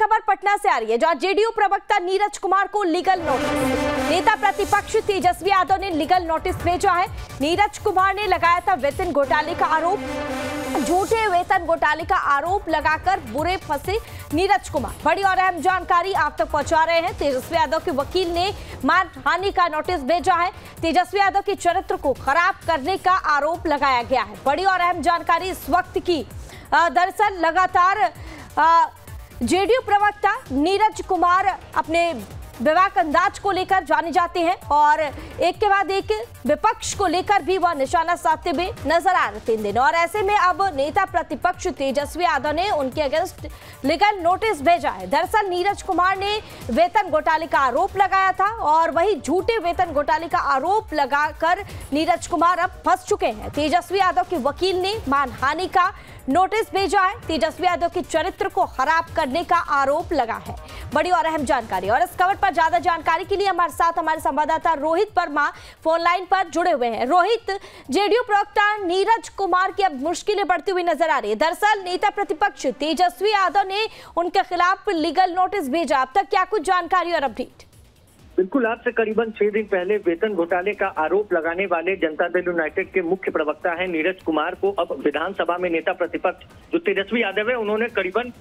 खबर पटना से आ रही है, जहां जेडीयू प्रवक्ता नीरज कुमार को लीगल नोटिस, नेता प्रतिपक्ष तेजस्वी यादव ने लीगल नोटिस भेजा है। नीरज कुमार ने लगाया था वेतन घोटाले का आरोप, झूठे वेतन घोटाले का आरोप लगाकर बुरे फंसे नीरज कुमार। बड़ी और अहम जानकारी आप तक पहुंचा रहे हैं। तेजस्वी यादव के वकील ने मानहानि का नोटिस भेजा है। तेजस्वी यादव के चरित्र को खराब करने का आरोप लगाया गया है। बड़ी और अहम जानकारी इस वक्त की। दरअसल लगातार जेडीयू प्रवक्ता नीरज कुमार अपने विवाक अंदाज को लेकर जाने जाते हैं और एक के बाद एक विपक्ष को लेकर भी वह निशाना साधते हुए नजर आ रहे 3 दिन। और ऐसे में अब नेता प्रतिपक्ष तेजस्वी यादव ने उनके अगेंस्ट लीगल नोटिस भेजा है। दरअसल नीरज कुमार ने वेतन घोटाले का आरोप लगाया था और वही झूठे वेतन घोटाले का आरोप लगाकर नीरज कुमार अब फंस चुके हैं। तेजस्वी यादव के वकील ने मानहानि का नोटिस भेजा है। तेजस्वी यादव के चरित्र को खराब करने का आरोप लगा है। बड़ी और अहम जानकारी। और इस खबर पर ज्यादा जानकारी के लिए हमारे साथ हमारे संवाददाता रोहित वर्मा फोन लाइन पर जुड़े हुए हैं। रोहित, जेडीयू प्रवक्ता नीरज कुमार की अब मुश्किलें बढ़ती हुई नजर आ रही है। दरअसल नेता प्रतिपक्ष तेजस्वी यादव ने उनके खिलाफ लीगल नोटिस भेजा। अब तक क्या कुछ जानकारी और अपडेट? बिल्कुल, आज से करीबन 6 दिन पहले वेतन घोटाले का आरोप लगाने वाले जनता दल यूनाइटेड के मुख्य प्रवक्ता हैं नीरज कुमार को अब विधानसभा में नेता प्रतिपक्ष जो तेजस्वी यादव है उन्होंने करीबन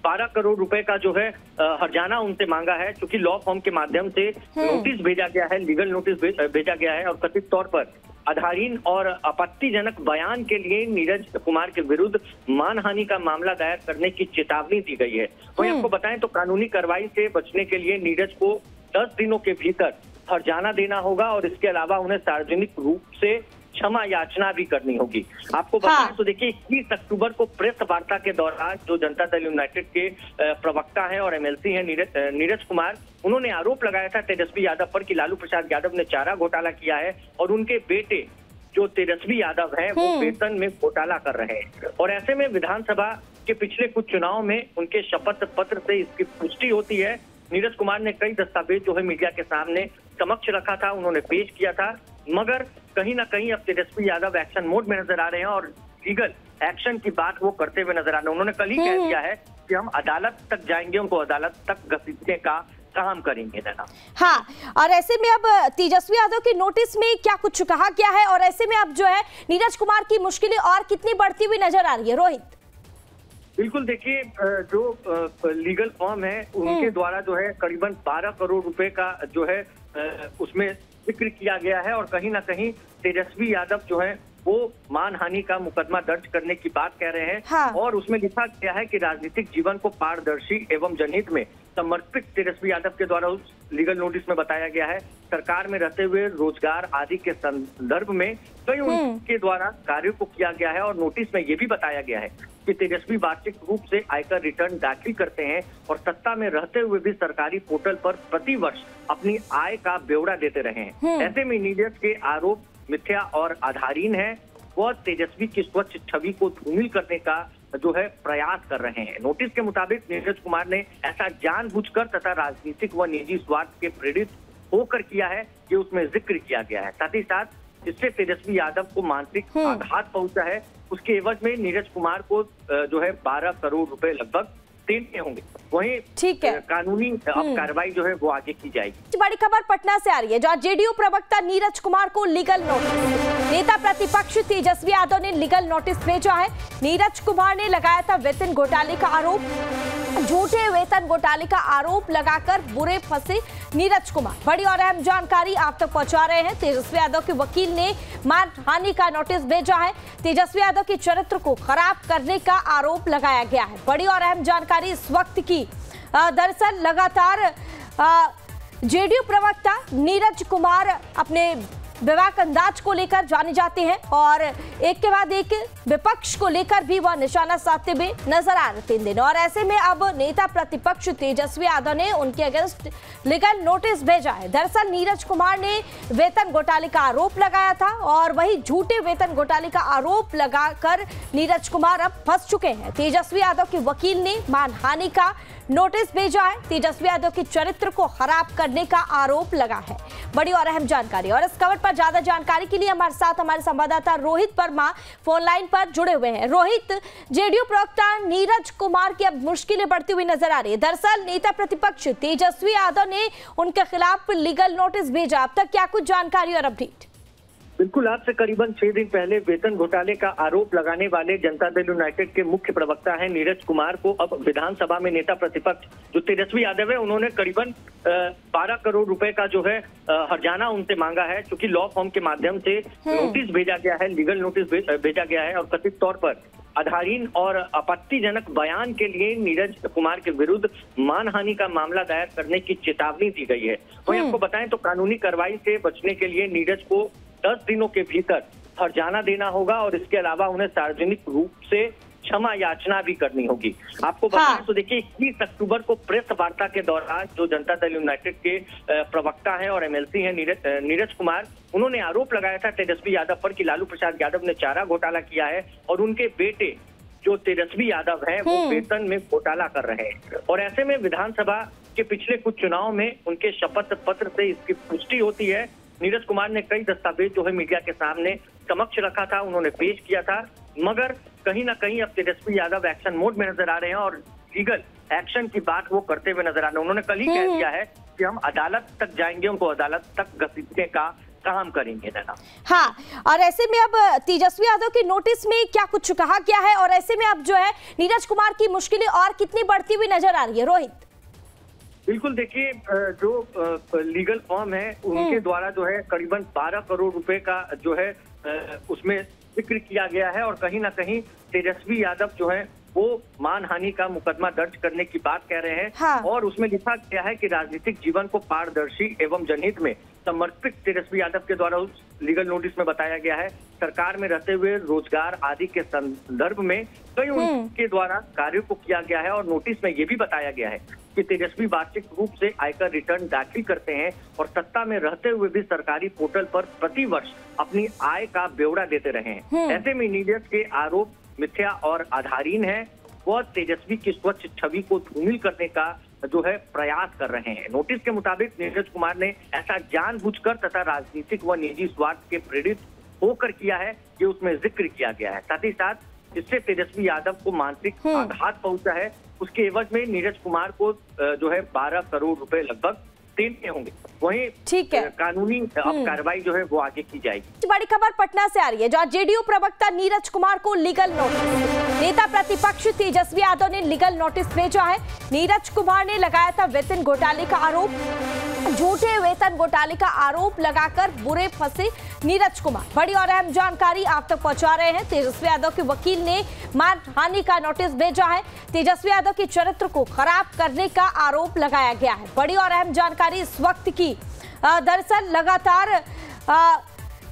12 करोड़ रुपए का जो है हर्जाना उनसे मांगा है, क्योंकि लॉ फॉर्म के माध्यम से नोटिस भेजा गया है, लीगल नोटिस भेजा गया है और कथित तौर पर आधारहीन और आपत्तिजनक बयान के लिए नीरज कुमार के विरुद्ध मानहानि का मामला दायर करने की चेतावनी दी गई है। वहीं आपको बताएं तो कानूनी कार्रवाई से बचने के लिए नीरज को 10 दिनों के भीतर हर्जाना देना होगा और इसके अलावा उन्हें सार्वजनिक रूप से क्षमा याचना भी करनी होगी। आपको बताएं तो देखिए 21 अक्टूबर को प्रेस वार्ता के दौरान जो जनता दल यूनाइटेड के प्रवक्ता हैं और एमएलसी हैं नीरज कुमार, उन्होंने आरोप लगाया था तेजस्वी यादव पर कि लालू प्रसाद यादव ने चारा घोटाला किया है और उनके बेटे जो तेजस्वी यादव है वो वेतन में घोटाला कर रहे हैं। और ऐसे में विधानसभा के पिछले कुछ चुनाव में उनके शपथ पत्र से इसकी पुष्टि होती है। नीरज कुमार ने कई दस्तावेज जो है मीडिया के सामने समक्ष रखा था, उन्होंने पेश किया था, मगर कहीं ना कहीं अब तेजस्वी यादव एक्शन मोड में नजर आ रहे हैं और लीगल एक्शन की बात वो करते हुए नजर आ रहे हैं। उन्होंने कल ही कह दिया है कि हम अदालत तक जाएंगे, उनको अदालत तक घसीटने का काम करेंगे ना। हाँ, और ऐसे में अब तेजस्वी यादव की नोटिस में क्या कुछ कहा गया है और ऐसे में अब जो है नीरज कुमार की मुश्किलें और कितनी बढ़ती हुई नजर आ रही है? रोहित, बिल्कुल, देखिए जो लीगल फॉर्म है उनके द्वारा जो है करीबन 12 करोड़ रुपए का जो है उसमें जिक्र किया गया है और कहीं ना कहीं तेजस्वी यादव जो है वो मानहानि का मुकदमा दर्ज करने की बात कह रहे हैं। हाँ। और उसमें लिखा गया है कि राजनीतिक जीवन को पारदर्शी एवं जनहित में समर्पित तेजस्वी यादव के द्वारा उस लीगल नोटिस में बताया गया है सरकार में रहते हुए रोजगार आदि के संदर्भ में कई उनके द्वारा कार्यों को किया गया है। और नोटिस में ये भी बताया गया है कि तेजस्वी वार्षिक रूप से आयकर रिटर्न दाखिल करते हैं और सत्ता में रहते हुए भी सरकारी पोर्टल पर प्रतिवर्ष अपनी आय का ब्यौरा देते रहे हैं। ऐसे में नीरज के आरोप मिथ्या और आधारहीन है, वह तेजस्वी की स्वच्छ छवि को धूमिल करने का जो है प्रयास कर रहे हैं। नोटिस के मुताबिक नीरज कुमार ने ऐसा जानबूझकर तथा राजनीतिक व निजी स्वार्थ के प्रेरित होकर किया है, ये उसमें जिक्र किया गया है। साथ ही साथ इससे तेजस्वी यादव को मानसिक आघात पहुंचा है। उसके एवज में नीरज कुमार को जो है 12 करोड़ रुपए लगभग देने होंगे। वहीं ठीक है, कानूनी कार्रवाई जो है वो आगे की जाएगी। बड़ी खबर पटना से आ रही है, जहां जेडीयू प्रवक्ता नीरज कुमार को लीगल नोटिस, नेता प्रतिपक्ष तेजस्वी यादव ने लीगल नोटिस भेजा है। नीरज कुमार ने लगाया था वेतन घोटाले का आरोप, झूठे वेतन घोटाले का आरोप लगाकर बुरे फंसे नीरज कुमार। बड़ी और अहम जानकारी आप तक पहुंचा रहे हैं। तेजस्वी यादव के वकील ने मानहानि का नोटिस भेजा है। तेजस्वी यादव के चरित्र को खराब करने का आरोप लगाया गया है। बड़ी और अहम जानकारी इस वक्त की। दरअसल लगातार जेडीयू प्रवक्ता नीरज कुमार अपने विवाक अंदाज को लेकर जाने जाते हैं और एक के बाद एक विपक्ष को लेकर भी वह निशाना साधते हुए नजर आ रहे 3 दिन। और ऐसे में अब नेता प्रतिपक्ष तेजस्वी यादव ने उनके अगेंस्ट लीगल नोटिस भेजा है। दरअसल नीरज कुमार ने वेतन घोटाले का आरोप लगाया था और वही झूठे वेतन घोटाले का आरोप लगाकर नीरज कुमार अब फंस चुके हैं। तेजस्वी यादव के वकील ने मानहानि का नोटिस भेजा है। तेजस्वी यादव के चरित्र को खराब करने का आरोप लगा है। बड़ी और अहम जानकारी। और इस खबर पर पर ज्यादा जानकारी के लिए हमारे साथ हमारे संवाददाता रोहित वर्मा फोन लाइन पर जुड़े हुए हैं। रोहित, जेडीयू प्रवक्ता नीरज कुमार की अब मुश्किलें बढ़ती हुई नजर आ रही है। दरअसल नेता प्रतिपक्ष तेजस्वी यादव ने उनके खिलाफ लीगल नोटिस भेजा। अब तक क्या कुछ जानकारी और अपडेट? बिल्कुल, आज से करीबन 6 दिन पहले वेतन घोटाले का आरोप लगाने वाले जनता दल यूनाइटेड के मुख्य प्रवक्ता हैं नीरज कुमार को अब विधानसभा में नेता प्रतिपक्ष जो तेजस्वी यादव है उन्होंने करीबन 12 करोड़ रुपए का जो है हर्जाना उनसे मांगा है, क्योंकि लॉ फॉर्म के माध्यम से नोटिस भेजा गया है, लीगल नोटिस भेजा गया है और कथित तौर पर आधारहीन और आपत्तिजनक बयान के लिए नीरज कुमार के विरुद्ध मानहानि का मामला दायर करने की चेतावनी दी गई है। वहीं आपको बताएं तो कानूनी कार्रवाई से बचने के लिए नीरज को 10 दिनों के भीतर हर्जाना देना होगा और इसके अलावा उन्हें सार्वजनिक रूप से क्षमा याचना भी करनी होगी। आपको बताएं तो देखिए 21 अक्टूबर को प्रेस वार्ता के दौरान जो जनता दल यूनाइटेड के प्रवक्ता हैं और एमएलसी हैं नीरज कुमार, उन्होंने आरोप लगाया था तेजस्वी यादव पर कि लालू प्रसाद यादव ने चारा घोटाला किया है और उनके बेटे जो तेजस्वी यादव है वो वेतन में घोटाला कर रहे हैं। और ऐसे में विधानसभा के पिछले कुछ चुनाव में उनके शपथ पत्र से इसकी पुष्टि होती है। नीरज कुमार ने कई दस्तावेज जो है मीडिया के सामने समक्ष रखा था, उन्होंने पेश किया था, मगर कहीं ना कहीं अब तेजस्वी यादव एक्शन मोड में नजर आ रहे हैं और लीगल एक्शन की बात वो करते हुए नजर आ रहे हैं। उन्होंने कल ही कह दिया है कि हम अदालत तक जाएंगे, उनको अदालत तक घसीटने का काम करेंगे ना। हाँ, और ऐसे में अब तेजस्वी यादव की नोटिस में क्या कुछ कहा गया है और ऐसे में अब जो है नीरज कुमार की मुश्किलें और कितनी बढ़ती हुई नजर आ रही है? रोहित, बिल्कुल, देखिए जो लीगल फॉर्म है उनके द्वारा जो है करीबन 12 करोड़ रुपए का जो है उसमें जिक्र किया गया है और कहीं ना कहीं तेजस्वी यादव जो है वो मानहानि का मुकदमा दर्ज करने की बात कह रहे हैं। हाँ। और उसमें लिखा गया है कि राजनीतिक जीवन को पारदर्शी एवं जनहित में समर्पित तेजस्वी यादव के द्वारा उस लीगल नोटिस में बताया गया है सरकार में रहते हुए रोजगार आदि के संदर्भ में कई उनके द्वारा कार्यों को किया गया है। और नोटिस में ये भी बताया गया है कि तेजस्वी वार्षिक रूप से आयकर रिटर्न दाखिल करते हैं और सत्ता में रहते हुए भी सरकारी पोर्टल पर प्रतिवर्ष अपनी आय का ब्यौरा देते रहे हैं। ऐसे में नीरज के आरोप मिथ्या और आधारहीन है, वह तेजस्वी की स्वच्छ छवि को धूमिल करने का जो है प्रयास कर रहे हैं। नोटिस के मुताबिक नीरज कुमार ने ऐसा जानबूझकर तथा राजनीतिक व निजी स्वार्थ के प्रेरित होकर किया है, ये उसमें जिक्र किया गया है। साथ ही साथ इससे तेजस्वी यादव को मानसिक आघात पहुंचा है। उसके एवज में नीरज कुमार को जो है 12 करोड़ रुपए लगभग देने होंगे। वहीं ठीक है, कानूनी अब कार्रवाई जो है वो आगे की जाएगी। बड़ी खबर पटना से आ रही है, जहां जेडीयू प्रवक्ता नीरज कुमार को लीगल नोटिस, नेता प्रतिपक्ष तेजस्वी यादव ने लीगल नोटिस भेजा है। नीरज कुमार ने लगाया था वेतन घोटाले का आरोप, झूठे वेतन घोटाले का आरोप लगाकर बुरे फंसे नीरज कुमार। बड़ी और अहम जानकारी आप तक पहुंचा रहे हैं। तेजस्वी यादव के वकील ने मानहानि का नोटिस भेजा है। तेजस्वी यादव के चरित्र को खराब करने का आरोप लगाया गया है। बड़ी और अहम जानकारी इस वक्त की। दरअसल लगातार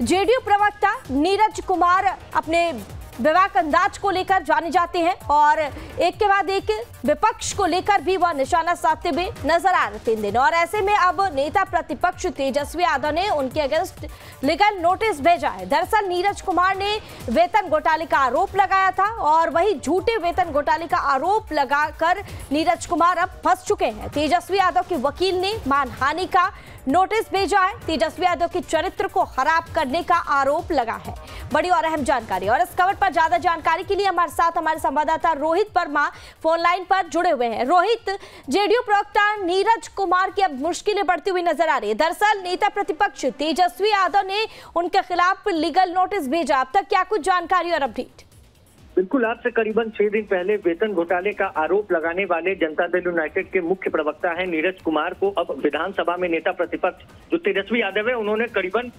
जेडीयू प्रवक्ता नीरज कुमार अपने विवाद अंदाज को लेकर जाने जाते हैं और एक के बाद एक विपक्ष को लेकर भी वह निशाना साधते हुए नजर आ रहे 3 दिन। और ऐसे में अब नेता प्रतिपक्ष तेजस्वी यादव ने उनके अगेंस्ट लीगल नोटिस भेजा है। दरअसल नीरज कुमार ने वेतन घोटाले का आरोप लगाया था और वही झूठे वेतन घोटाले का आरोप लगाकर नीरज कुमार अब फंस चुके हैं। तेजस्वी यादव के वकील ने मानहानि का नोटिस भेजा है। तेजस्वी यादव के चरित्र को खराब करने का आरोप लगा है। बड़ी और अहम जानकारी। और इस खबर पर ज्यादा जानकारी के लिए हमारे साथ हमारे संवाददाता रोहित वर्मा फोन लाइन पर जुड़े हुए हैं। रोहित, जेडीयू प्रवक्ता नीरज कुमार की अब मुश्किलें बढ़ती हुई नजर आ रही है। दरअसल नेता प्रतिपक्ष तेजस्वी यादव ने उनके खिलाफ लीगल नोटिस भेजा। अब तक क्या कुछ जानकारी और अपडेट? बिल्कुल, आज से करीबन 6 दिन पहले वेतन घोटाले का आरोप लगाने वाले जनता दल यूनाइटेड के मुख्य प्रवक्ता हैं नीरज कुमार को अब विधानसभा में नेता प्रतिपक्ष जो तेजस्वी यादव है उन्होंने करीबन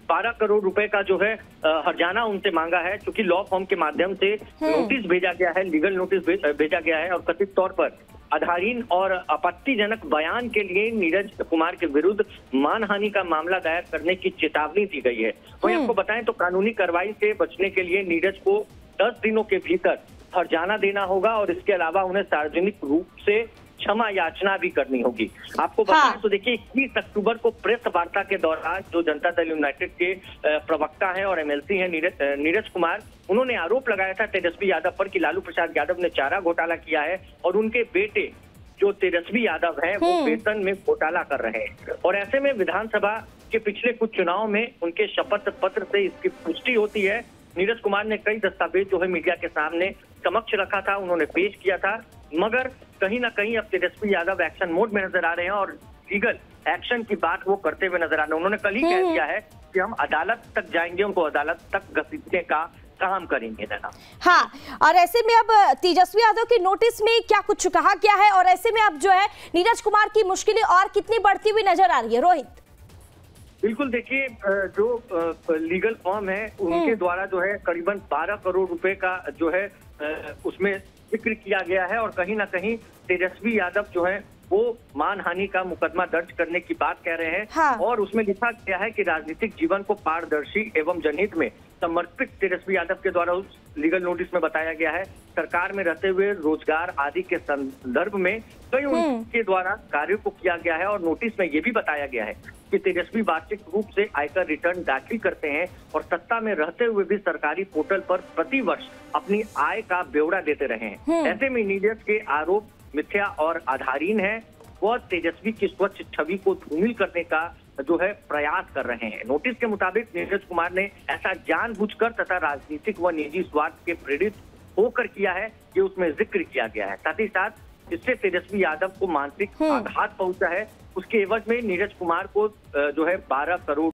12 करोड़ रुपए का जो है हर्जाना उनसे मांगा है, क्योंकि लॉ फॉर्म के माध्यम से नोटिस भेजा गया है, लीगल नोटिस भेजा गया है और कथित तौर पर आधारहीन और आपत्तिजनक बयान के लिए नीरज कुमार के विरुद्ध मानहानि का मामला दायर करने की चेतावनी दी गई है। वहीं आपको बताएं तो कानूनी कार्रवाई से बचने के लिए नीरज को 10 दिनों के भीतर हर्जाना देना होगा और इसके अलावा उन्हें सार्वजनिक रूप से क्षमा याचना भी करनी होगी। आपको बताएं तो देखिए 21 अक्टूबर को प्रेस वार्ता के दौरान जो जनता दल यूनाइटेड के प्रवक्ता हैं और एमएलसी हैं नीरज कुमार, उन्होंने आरोप लगाया था तेजस्वी यादव पर कि लालू प्रसाद यादव ने चारा घोटाला किया है और उनके बेटे जो तेजस्वी यादव हैं वो वेतन में घोटाला कर रहे हैं। और ऐसे में विधानसभा के पिछले कुछ चुनाव में उनके शपथ पत्र से इसकी पुष्टि होती है। नीरज कुमार ने कई दस्तावेज जो है मीडिया के सामने समक्ष रखा था, उन्होंने पेश किया था, मगर कहीं ना कहीं अब तेजस्वी यादव एक्शन मोड में नजर आ रहे हैं और लीगल एक्शन की बात वो करते हुए नजर आ रहे हैं। उन्होंने कल ही कह दिया है कि हम अदालत तक जाएंगे, उनको अदालत तक घसीटने का काम करेंगे ना। हाँ, और ऐसे में अब तेजस्वी यादव के नोटिस में क्या कुछ कहा गया है और ऐसे में अब जो है नीरज कुमार की मुश्किलें और कितनी बढ़ती हुई नजर आ रही है? रोहित, बिल्कुल, देखिए जो लीगल फर्म है उनके द्वारा जो है करीबन 12 करोड़ रुपए का जो है उसमें जिक्र किया गया है और कहीं ना कहीं तेजस्वी यादव जो है वो मानहानि का मुकदमा दर्ज करने की बात कह रहे हैं। हाँ। और उसमें लिखा गया है कि राजनीतिक जीवन को पारदर्शी एवं जनहित में समर्पित तेजस्वी यादव के द्वारा उस लीगल नोटिस में बताया गया है। सरकार में रहते हुए रोजगार आदि के संदर्भ में कई उनके द्वारा कार्यों को किया गया है और नोटिस में ये भी बताया गया है कि तेजस्वी वार्षिक रूप से आयकर रिटर्न दाखिल करते हैं और सत्ता में रहते हुए भी सरकारी पोर्टल पर प्रतिवर्ष अपनी आय का ब्यौरा देते रहे हैं। ऐसे में नीरज के आरोप मिथ्या और आधारहीन है। वह तेजस्वी की स्वच्छ छवि को धूमिल करने का जो है प्रयास कर रहे हैं। नोटिस के मुताबिक नीरज कुमार ने ऐसा जानबूझकर तथा राजनीतिक व निजी स्वार्थ के प्रेरित होकर किया है, ये उसमें जिक्र किया गया है। साथ ही साथ इससे तेजस्वी यादव को मानसिक आघात पहुंचा है। उसके एवज में नीरज कुमार को जो है 12 करोड़